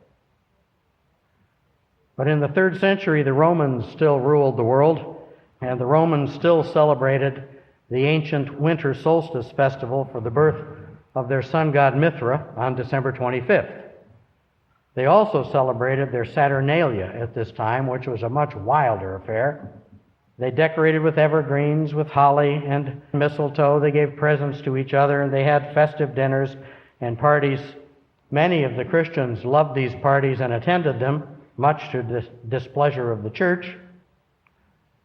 But in the 3rd century, the Romans still ruled the world, and the Romans still celebrated the ancient winter solstice festival for the birth of their sun god Mithra on December 25th. They also celebrated their Saturnalia at this time, which was a much wilder affair. They decorated with evergreens, with holly and mistletoe. They gave presents to each other, and they had festive dinners and parties. Many of the Christians loved these parties and attended them, much to the displeasure of the church.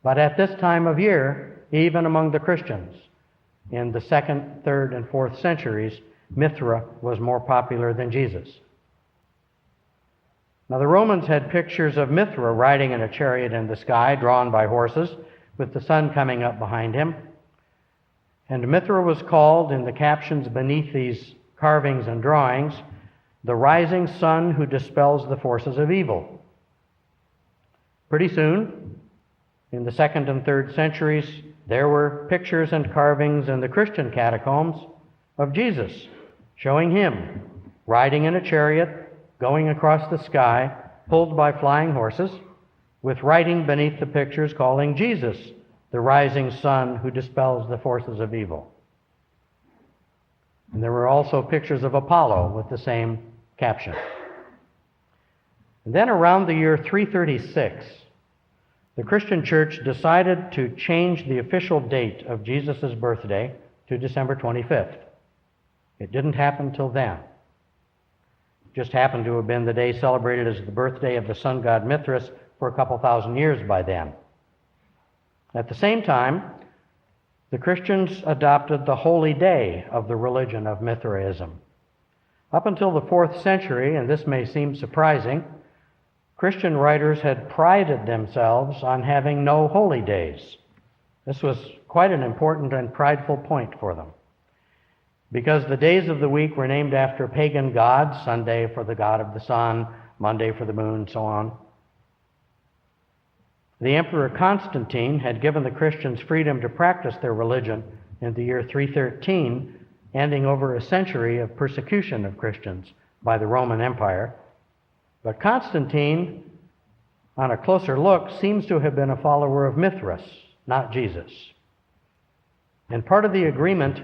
But at this time of year, even among the Christians, in the 2nd, 3rd, and 4th centuries, Mithra was more popular than Jesus. Now, the Romans had pictures of Mithra riding in a chariot in the sky, drawn by horses, with the sun coming up behind him. And Mithra was called, in the captions beneath these carvings and drawings, the rising sun who dispels the forces of evil. Pretty soon, in the 2nd and 3rd centuries, there were pictures and carvings in the Christian catacombs of Jesus, showing him riding in a chariot, going across the sky, pulled by flying horses, with writing beneath the pictures calling Jesus the rising sun who dispels the forces of evil. And there were also pictures of Apollo with the same caption. And then around the year 336, the Christian church decided to change the official date of Jesus' birthday to December 25th. It didn't happen till then. It just happened to have been the day celebrated as the birthday of the sun god Mithras for a couple thousand years by then. At the same time, the Christians adopted the holy day of the religion of Mithraism. Up until the 4th century, and this may seem surprising, Christian writers had prided themselves on having no holy days. This was quite an important and prideful point for them, because the days of the week were named after pagan gods, Sunday for the god of the sun, Monday for the moon, so on. The Emperor Constantine had given the Christians freedom to practice their religion in the year 313, ending over a century of persecution of Christians by the Roman Empire. But Constantine, on a closer look, seems to have been a follower of Mithras, not Jesus. And part of the agreement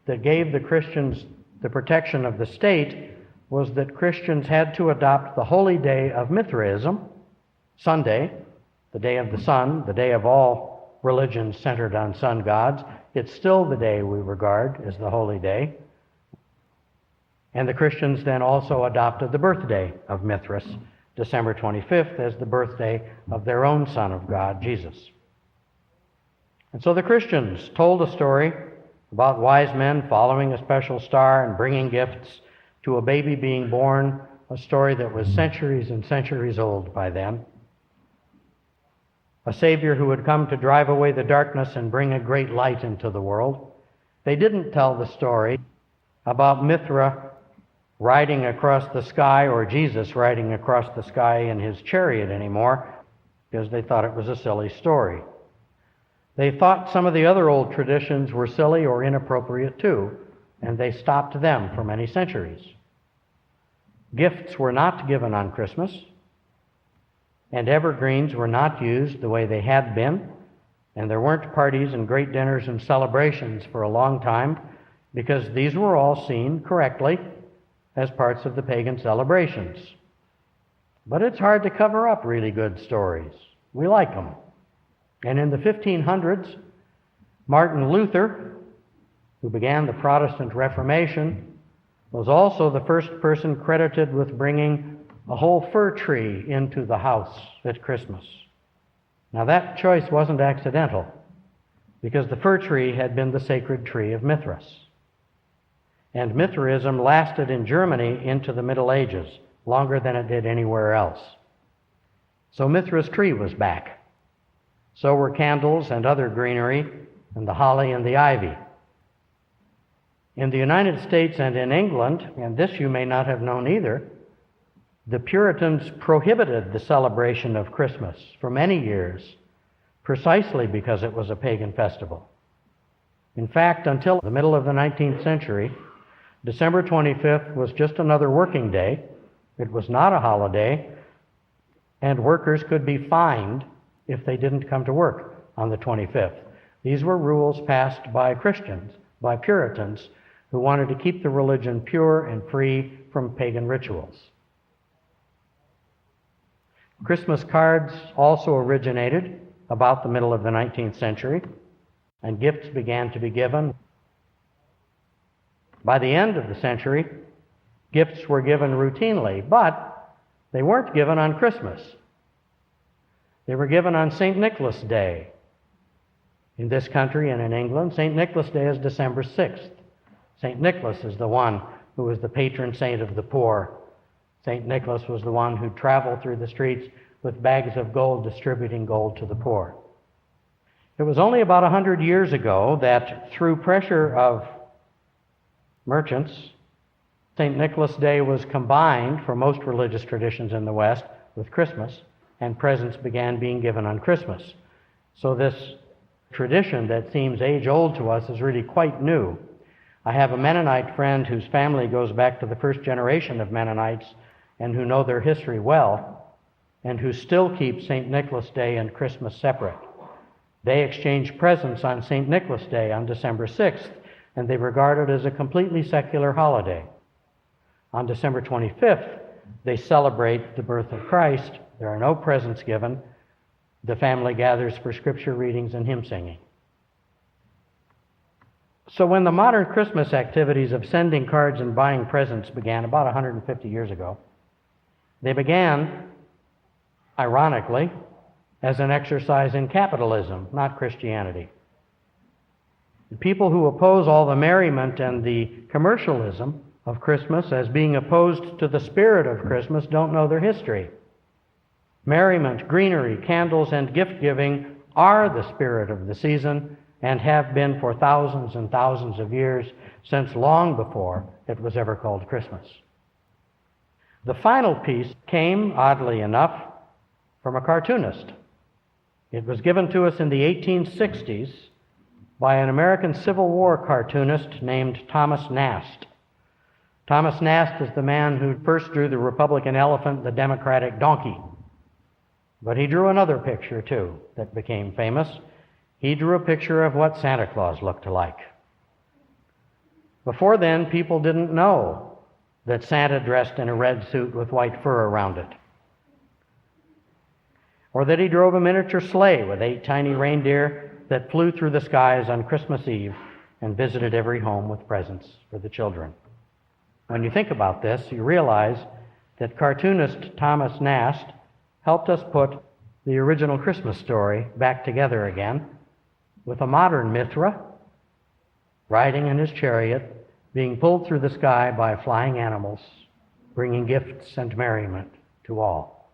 that gave the Christians the protection of the state was that Christians had to adopt the holy day of Mithraism, Sunday, the day of the sun, the day of all religions centered on sun gods. It's still the day we regard as the holy day. And the Christians then also adopted the birthday of Mithras, December 25th, as the birthday of their own Son of God, Jesus. And so the Christians told a story about wise men following a special star and bringing gifts to a baby being born, a story that was centuries and centuries old by then. A Savior who would come to drive away the darkness and bring a great light into the world. They didn't tell the story about Mithra riding across the sky or Jesus riding across the sky in his chariot anymore, because they thought it was a silly story. They thought some of the other old traditions were silly or inappropriate too, and they stopped them for many centuries. Gifts were not given on Christmas, and evergreens were not used the way they had been, and there weren't parties and great dinners and celebrations for a long time, because these were all seen correctly as parts of the pagan celebrations. But it's hard to cover up really good stories. We like them. And in the 1500s, Martin Luther, who began the Protestant Reformation, was also the first person credited with bringing a whole fir tree into the house at Christmas. Now that choice wasn't accidental, because the fir tree had been the sacred tree of Mithras. And Mithraism lasted in Germany into the Middle Ages, longer than it did anywhere else. So Mithras' tree was back. So were candles and other greenery, and the holly and the ivy. In the United States and in England, and this you may not have known either, the Puritans prohibited the celebration of Christmas for many years, precisely because it was a pagan festival. In fact, until the middle of the 19th century, December 25th was just another working day. It was not a holiday, and workers could be fined if they didn't come to work on the 25th. These were rules passed by Christians, by Puritans, who wanted to keep the religion pure and free from pagan rituals. Christmas cards also originated about the middle of the 19th century, and gifts began to be given. By the end of the century, gifts were given routinely, but they weren't given on Christmas. They were given on St. Nicholas Day. In this country and in England, St. Nicholas Day is December 6th. St. Nicholas is the one who was the patron saint of the poor. St. Nicholas was the one who traveled through the streets with bags of gold, distributing gold to the poor. It was only about 100 years ago that, through pressure of merchants, St. Nicholas Day was combined for most religious traditions in the West with Christmas, and presents began being given on Christmas. So this tradition that seems age-old to us is really quite new. I have a Mennonite friend whose family goes back to the first generation of Mennonites and who know their history well, and who still keep St. Nicholas Day and Christmas separate. They exchange presents on St. Nicholas Day on December 6th, and they regard it as a completely secular holiday. On December 25th, they celebrate the birth of Christ. There are no presents given. The family gathers for scripture readings and hymn singing. So when the modern Christmas activities of sending cards and buying presents began about 150 years ago, they began, ironically, as an exercise in capitalism, not Christianity. The people who oppose all the merriment and the commercialism of Christmas as being opposed to the spirit of Christmas don't know their history. Merriment, greenery, candles, and gift-giving are the spirit of the season and have been for thousands and thousands of years, since long before it was ever called Christmas. The final piece came, oddly enough, from a cartoonist. It was given to us in the 1860s by an American Civil War cartoonist named Thomas Nast. Thomas Nast is the man who first drew the Republican elephant, the Democratic donkey. But he drew another picture, too, that became famous. He drew a picture of what Santa Claus looked like. Before then, people didn't know that Santa dressed in a red suit with white fur around it, or that he drove a miniature sleigh with 8 tiny reindeer that flew through the skies on Christmas Eve and visited every home with presents for the children. When you think about this, you realize that cartoonist Thomas Nast helped us put the original Christmas story back together again with a modern Mithra riding in his chariot, being pulled through the sky by flying animals, bringing gifts and merriment to all.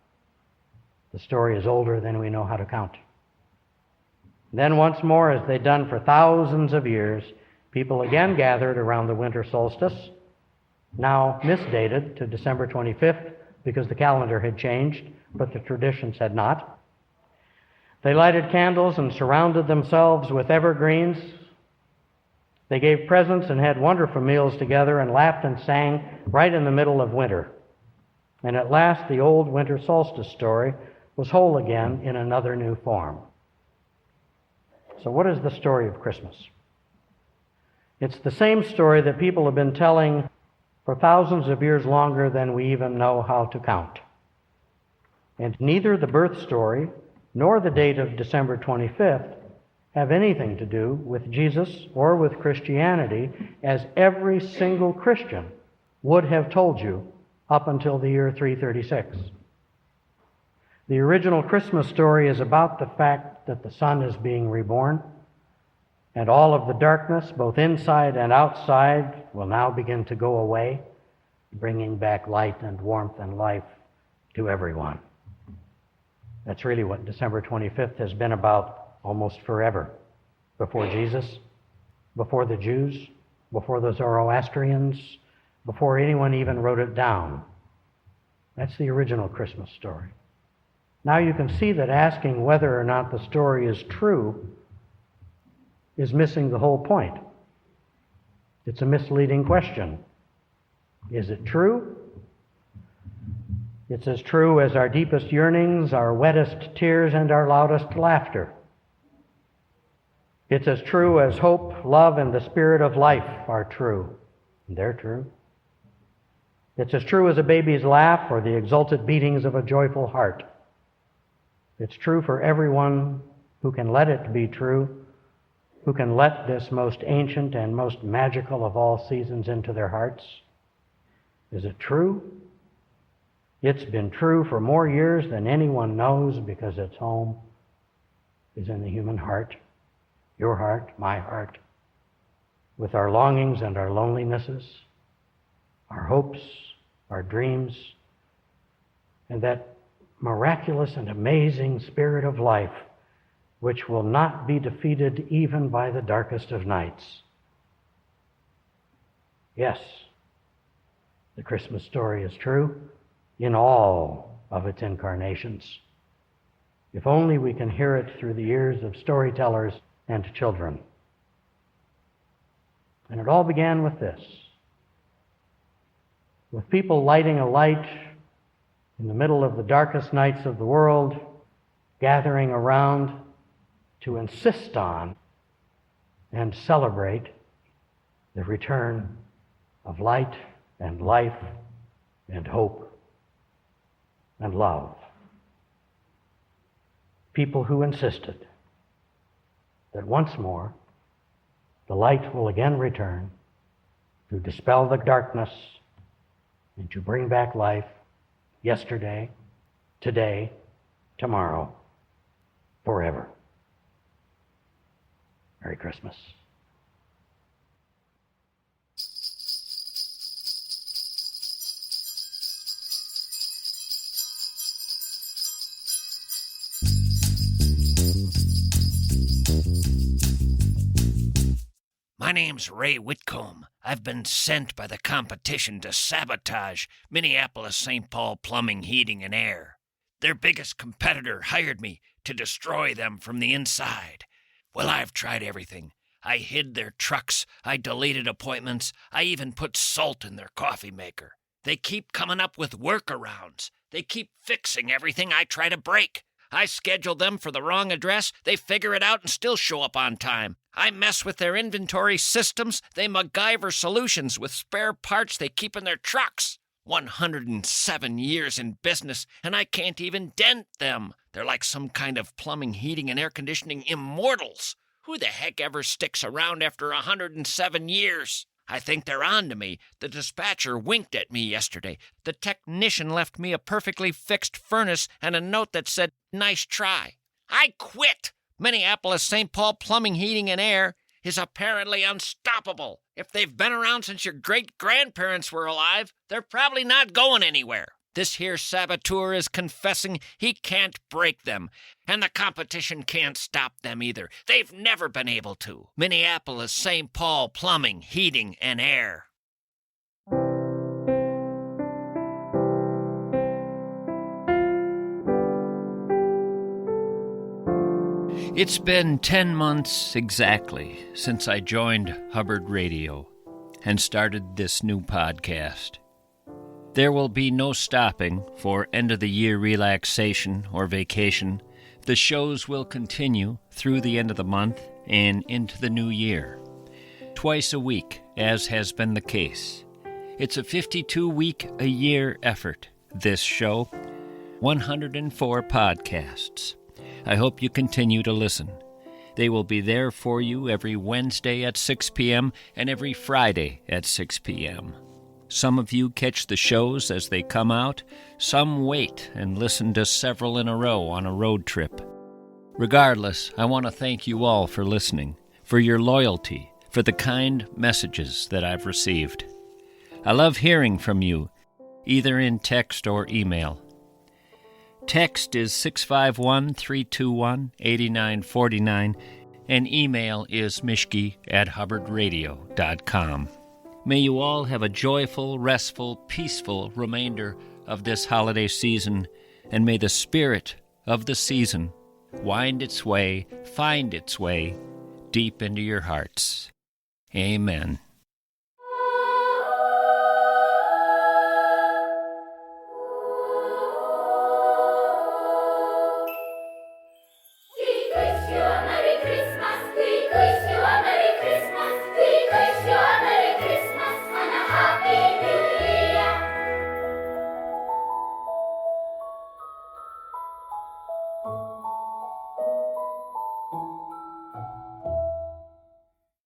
The story is older than we know how to count. Then once more, as they'd done for thousands of years, people again gathered around the winter solstice, now misdated to December 25th because the calendar had changed, but the traditions had not. They lighted candles and surrounded themselves with evergreens. They gave presents and had wonderful meals together and laughed and sang right in the middle of winter. And at last, the old winter solstice story was whole again in another new form. So what is the story of Christmas? It's the same story that people have been telling for thousands of years longer than we even know how to count. And neither the birth story nor the date of December 25th have anything to do with Jesus or with Christianity, as every single Christian would have told you up until the year 336. The original Christmas story is about the fact that the sun is being reborn, and all of the darkness, both inside and outside, will now begin to go away, bringing back light and warmth and life to everyone. That's really what December 25th has been about almost forever. Before Jesus, before the Jews, before the Zoroastrians, before anyone even wrote it down. That's the original Christmas story. Now you can see that asking whether or not the story is true is missing the whole point. It's a misleading question. Is it true? It's as true as our deepest yearnings, our wettest tears, and our loudest laughter. It's as true as hope, love, and the spirit of life are true. And they're true. It's as true as a baby's laugh or the exultant beatings of a joyful heart. It's true for everyone who can let it be true, who can let this most ancient and most magical of all seasons into their hearts. Is it true? It's been true for more years than anyone knows, because its home is in the human heart, your heart, my heart, with our longings and our lonelinesses, our hopes, our dreams, and that miraculous and amazing spirit of life, which will not be defeated even by the darkest of nights. Yes, the Christmas story is true in all of its incarnations, if only we can hear it through the ears of storytellers and children. And it all began with this, with people lighting a light in the middle of the darkest nights of the world, gathering around to insist on and celebrate the return of light and life and hope and love. People who insisted that once more the light will again return to dispel the darkness and to bring back life yesterday, today, tomorrow, forever. Merry Christmas. My name's Ray Whitcomb. I've been sent by the competition to sabotage Minneapolis-St. Paul Plumbing, Heating, and Air. Their biggest competitor hired me to destroy them from the inside. Well, I've tried everything. I hid their trucks. I deleted appointments. I even put salt in their coffee maker. They keep coming up with workarounds. They keep fixing everything I try to break. I schedule them for the wrong address. They figure it out and still show up on time. I mess with their inventory systems. They MacGyver solutions with spare parts they keep in their trucks. 107 years in business, and I can't even dent them. They're like some kind of plumbing, heating, and air conditioning immortals. Who the heck ever sticks around after 107 years? I think they're on to me. The dispatcher winked at me yesterday. The technician left me a perfectly fixed furnace and a note that said, "Nice try." I quit. Minneapolis-St. Paul Plumbing, Heating, and Air is apparently unstoppable. If they've been around since your great-grandparents were alive, they're probably not going anywhere. This here saboteur is confessing he can't break them, and the competition can't stop them either. They've never been able to. Minneapolis-St. Paul Plumbing, Heating, and Air. It's been 10 months exactly since I joined Hubbard Radio and started this new podcast. There will be no stopping for end-of-the-year relaxation or vacation. The shows will continue through the end of the month and into the new year. Twice a week, as has been the case. It's a 52-week-a-year effort, this show. 104 podcasts. I hope you continue to listen. They will be there for you every Wednesday at 6 p.m. and every Friday at 6 p.m. Some of you catch the shows as they come out. Some wait and listen to several in a row on a road trip. Regardless, I want to thank you all for listening, for your loyalty, for the kind messages that I've received. I love hearing from you, either in text or email. Text is 651-321-8949, and email is mischke@hubbardradio.com. May you all have a joyful, restful, peaceful remainder of this holiday season, and may the spirit of the season find its way deep into your hearts. Amen.